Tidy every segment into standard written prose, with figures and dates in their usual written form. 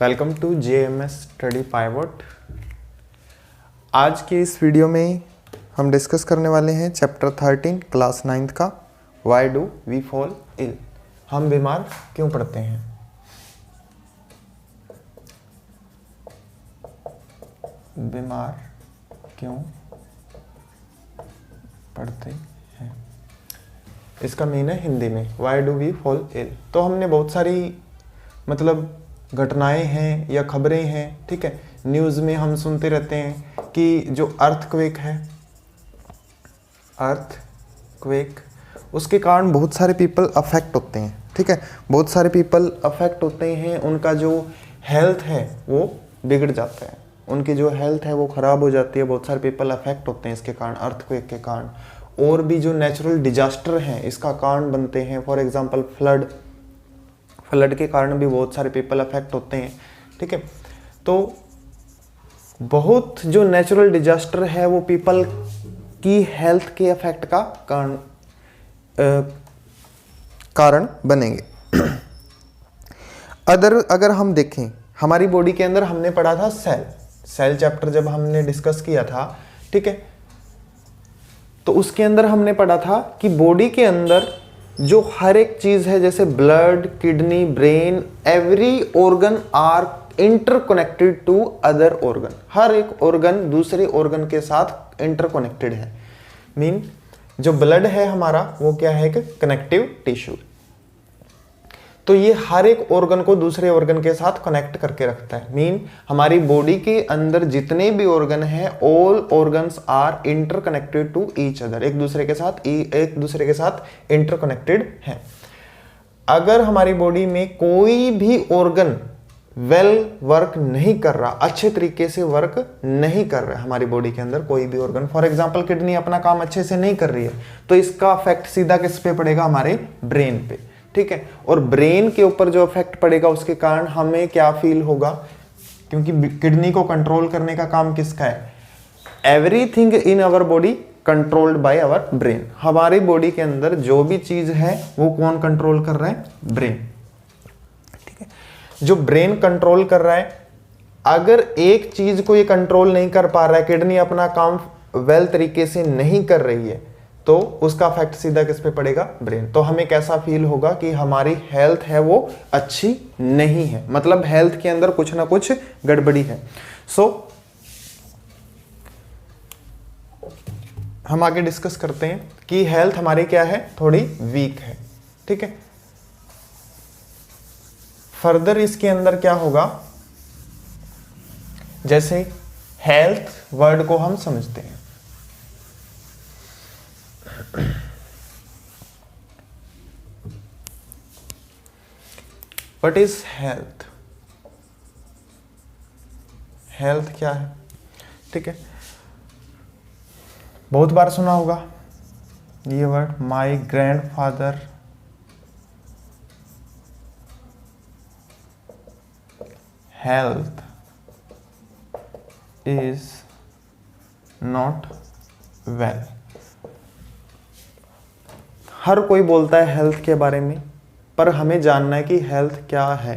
Welcome to JMS study pivot. आज के इस वीडियो में हम डिस्कस करने वाले हैं चैप्टर 13 क्लास 9th का why do we fall ill, हम बीमार क्यों पड़ते हैं। बीमार क्यों पड़ते हैं, इसका मीन है हिंदी में why do we fall ill. तो हमने बहुत सारी घटनाएं हैं या खबरें हैं, ठीक है, न्यूज़ में हम सुनते रहते हैं कि जो अर्थक्वेक है, अर्थक्वेक उसके कारण बहुत सारे पीपल अफेक्ट होते हैं, ठीक है, बहुत सारे पीपल अफेक्ट होते हैं, उनका जो हेल्थ है वो बिगड़ जाता है, उनकी जो हेल्थ है वो ख़राब हो जाती है, बहुत सारे पीपल अफेक्ट होते हैं इसके कारण, अर्थक्वेक के कारण। और भी जो नेचुरल डिजास्टर हैं इसका कारण बनते हैं, फॉर एग्जांपल फ्लड के कारण भी बहुत सारे पीपल अफेक्ट होते हैं, ठीक है। तो बहुत जो नेचुरल डिजास्टर है वो पीपल की हेल्थ के अफेक्ट का कारण बनेंगे। अगर हम देखें हमारी बॉडी के अंदर, हमने पढ़ा था सेल चैप्टर जब हमने डिस्कस किया था, ठीक है, तो उसके अंदर हमने पढ़ा था कि बॉडी के अंदर जो हर एक चीज है, जैसे blood, kidney, brain, every organ are interconnected to other organ. हर एक ऑर्गन दूसरे ऑर्गन के साथ इंटरकनेक्टेड है। मीन जो ब्लड है हमारा वो क्या है, कि कनेक्टिव टिश्यू। तो ये हर एक ऑर्गन को दूसरे ऑर्गन के साथ कनेक्ट करके रखता है। मीन हमारी बॉडी के अंदर जितने भी ऑर्गन हैं, all organs are interconnected to each other, एक दूसरे के साथ इंटरकनेक्टेड हैं। अगर हमारी बॉडी में कोई भी ऑर्गन वर्क नहीं कर रहा, अच्छे तरीके से वर्क नहीं कर रहा है, हमारी बॉडी के अंदर कोई भी ऑर्गन, फॉर एग्जांपल किडनी अपना काम अच्छे से नहीं कर रही है, तो इसका इफेक्ट सीधा किस पे पड़ेगा, हमारे ब्रेन पे, ठीक है। और ब्रेन के ऊपर जो इफेक्ट पड़ेगा उसके कारण हमें क्या फील होगा, क्योंकि किडनी को कंट्रोल करने का काम किसका है, everything in our body controlled by our brain. हमारी बॉडी के अंदर जो भी चीज है वो कौन कंट्रोल कर रहा है, ब्रेन, ठीक है। जो ब्रेन कंट्रोल कर रहा है, अगर एक चीज को ये कंट्रोल नहीं कर पा रहा है, किडनी अपना काम वेल तरीके से नहीं कर रही है, तो उसका इफेक्ट सीधा किस पे पड़ेगा, ब्रेन। तो हमें कैसा फील होगा कि हमारी हेल्थ है वो अच्छी नहीं है, मतलब हेल्थ के अंदर कुछ ना कुछ गड़बड़ी है। सो हम आगे डिस्कस करते हैं कि हेल्थ हमारी क्या है, थोड़ी वीक है, ठीक है। फर्दर इसके अंदर क्या होगा, जैसे हेल्थ वर्ड को हम समझते हैं, व्हाट इज हेल्थ। हेल्थ क्या है, ठीक है, बहुत बार सुना होगा ये word, my grandfather health is not well. हर कोई बोलता है हेल्थ के बारे में, पर हमें जानना है कि हेल्थ क्या है,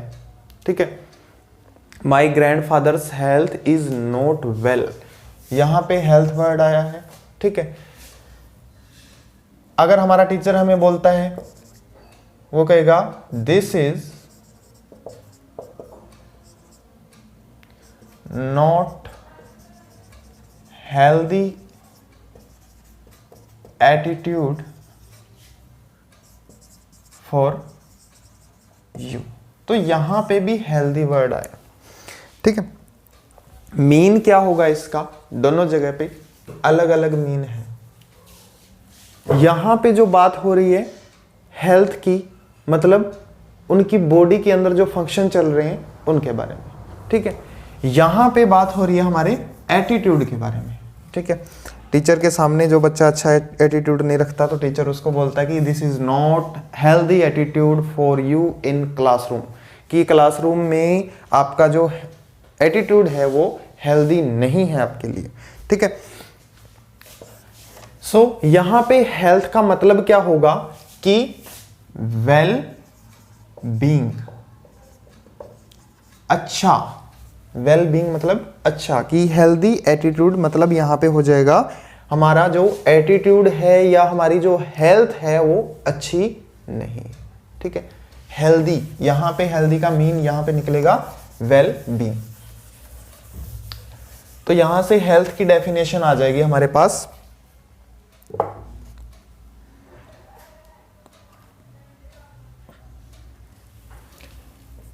ठीक है। My grandfathers health is not well, यहां पे हेल्थ वर्ड आया है, ठीक है। अगर हमारा टीचर हमें बोलता है, वो कहेगा this is not healthy attitude for you, तो यहां पे भी हेल्दी वर्ड आया, ठीक है। मीन क्या होगा इसका, दोनों जगह पे अलग अलग मीन है। यहां पे जो बात हो रही है हेल्थ की, मतलब उनकी बॉडी के अंदर जो फंक्शन चल रहे हैं उनके बारे में, ठीक है। यहां पे बात हो रही है हमारे एटीट्यूड के बारे में, ठीक है। टीचर के सामने जो बच्चा अच्छा एटीट्यूड नहीं रखता तो टीचर उसको बोलता है कि this is not healthy attitude for you in classroom, कि क्लासरूम में आपका जो एटीट्यूड है वो हेल्दी नहीं है आपके लिए, ठीक है। सो यहां पे हेल्थ का मतलब क्या होगा कि वेल बीइंग, अच्छा, वेल बीइंग मतलब अच्छा, कि हेल्दी एटीट्यूड मतलब यहाँ पे हो जाएगा हमारा जो एटीट्यूड है या हमारी जो हेल्थ है वो अच्छी नहीं, ठीक है। हेल्दी, यहाँ पे हेल्दी का मीन यहाँ पे निकलेगा वेल बीइंग। तो यहां से हेल्थ की डेफिनेशन आ जाएगी हमारे पास,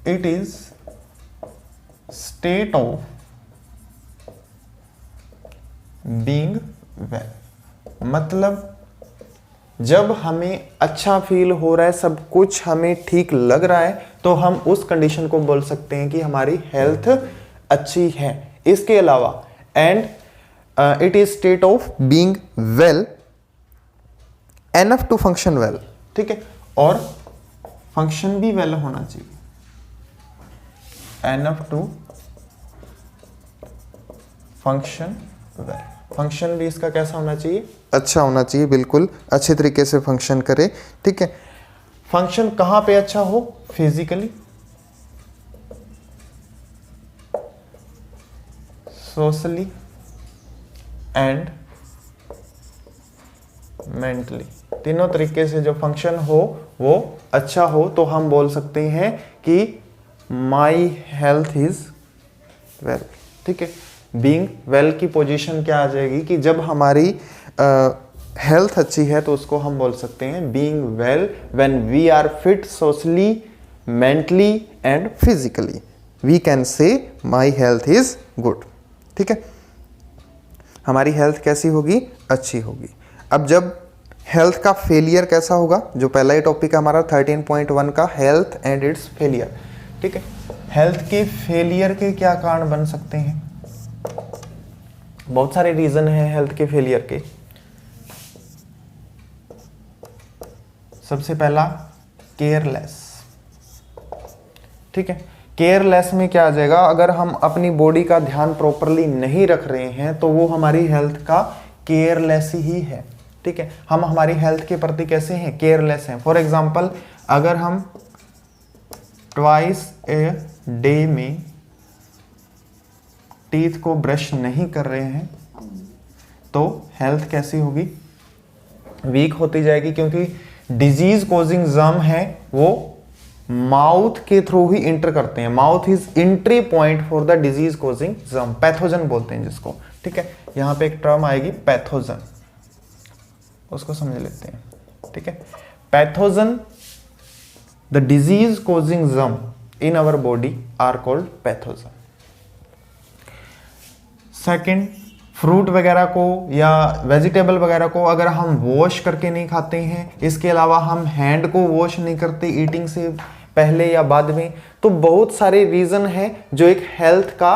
it is state of being well. मतलब जब हमें अच्छा फील हो रहा है, सब कुछ हमें ठीक लग रहा है, तो हम उस कंडीशन को बोल सकते हैं कि हमारी हेल्थ अच्छी है। इसके अलावा and it is state of being well enough to function well, ठीक है। और फंक्शन भी वेल होना चाहिए, enough to function well. Function भी इसका कैसा होना चाहिए, अच्छा होना चाहिए, बिल्कुल अच्छे तरीके से फंक्शन करे, ठीक है। फंक्शन कहां पे अच्छा हो, फिजिकली, सोशली एंड मेंटली, तीनों तरीके से जो फंक्शन हो वो अच्छा हो, तो हम बोल सकते हैं कि माई हेल्थ इज वेल, ठीक है। बीइंग वेल की पोजीशन क्या आ जाएगी कि जब हमारी हेल्थ अच्छी है तो उसको हम बोल सकते हैं being well when we are fit socially, mentally and physically, we can say my health is good, ठीक है। हमारी हेल्थ कैसी होगी, अच्छी होगी। अब जब हेल्थ का फेलियर कैसा होगा, जो पहला ही टॉपिक है हमारा 13.1 का, हेल्थ एंड इट्स फेलियर, ठीक है। हेल्थ के फेलियर के क्या कारण बन सकते हैं, बहुत सारे रीजन हैं हेल्थ के फेलियर के। सबसे पहला केयरलेस, ठीक है। केयरलेस में क्या आ जाएगा, अगर हम अपनी बॉडी का ध्यान प्रॉपरली नहीं रख रहे हैं तो वो हमारी हेल्थ का केयरलेस ही है, ठीक है। हम हमारी हेल्थ के प्रति कैसे हैं, केयरलेस हैं। फॉर एग्जांपल, अगर हम ट्वाइस ए डे में टीथ को ब्रश नहीं कर रहे हैं तो हेल्थ कैसी होगी, वीक होती जाएगी, क्योंकि डिजीज कॉजिंग जर्म है वो माउथ के थ्रू ही इंटर करते हैं। Mouth is entry point for the disease causing germ, pathogen बोलते हैं जिसको, ठीक है। यहां पे एक टर्म आएगी पैथोजन, उसको समझ लेते हैं, ठीक है। Pathogen, the disease causing germ in our body are called pathogen. Second, fruit वगैरह को या वेजिटेबल वगैरह को अगर हम वॉश करके नहीं खाते हैं, इसके अलावा हम हैंड को वॉश नहीं करते ईटिंग से पहले या बाद में, तो बहुत सारे रीजन हैं जो एक हेल्थ का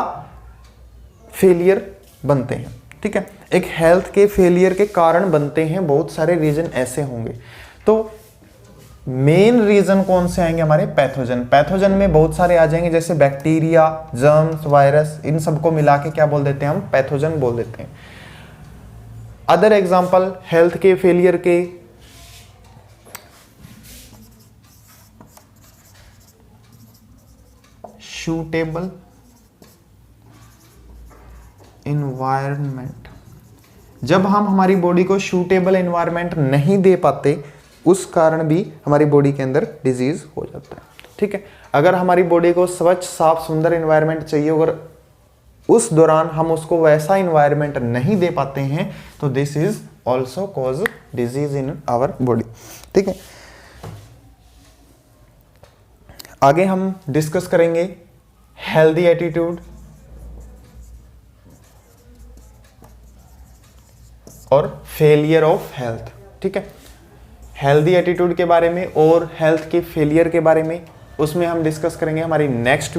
फेलियर बनते हैं, ठीक है। एक हेल्थ के फेलियर के कारण बनते हैं, बहुत सारे रीजन ऐसे होंगे। तो मेन रीजन कौन से आएंगे, हमारे पैथोजन। पैथोजन में बहुत सारे आ जाएंगे, जैसे बैक्टीरिया, जर्म्स, वायरस, इन सबको मिला के क्या बोल देते हैं हम, पैथोजन बोल देते हैं। अदर एग्जांपल हेल्थ के फेलियर के, सूटेबल एनवायरनमेंट, जब हम हमारी बॉडी को सूटेबल एनवायरनमेंट नहीं दे पाते उस कारण भी हमारी बॉडी के अंदर डिजीज हो जाता है, ठीक है। अगर हमारी बॉडी को स्वच्छ, साफ, सुंदर एनवायरनमेंट चाहिए, अगर उस दौरान हम उसको वैसा एनवायरनमेंट नहीं दे पाते हैं तो this is also cause disease in our body, ठीक है। आगे हम डिस्कस करेंगे हेल्दी एटीट्यूड और फेलियर ऑफ हेल्थ, ठीक है। हेल्दी एटीट्यूड के बारे में और हेल्थ के फेलियर के बारे में, उसमें हम डिस्कस करेंगे हमारी नेक्स्ट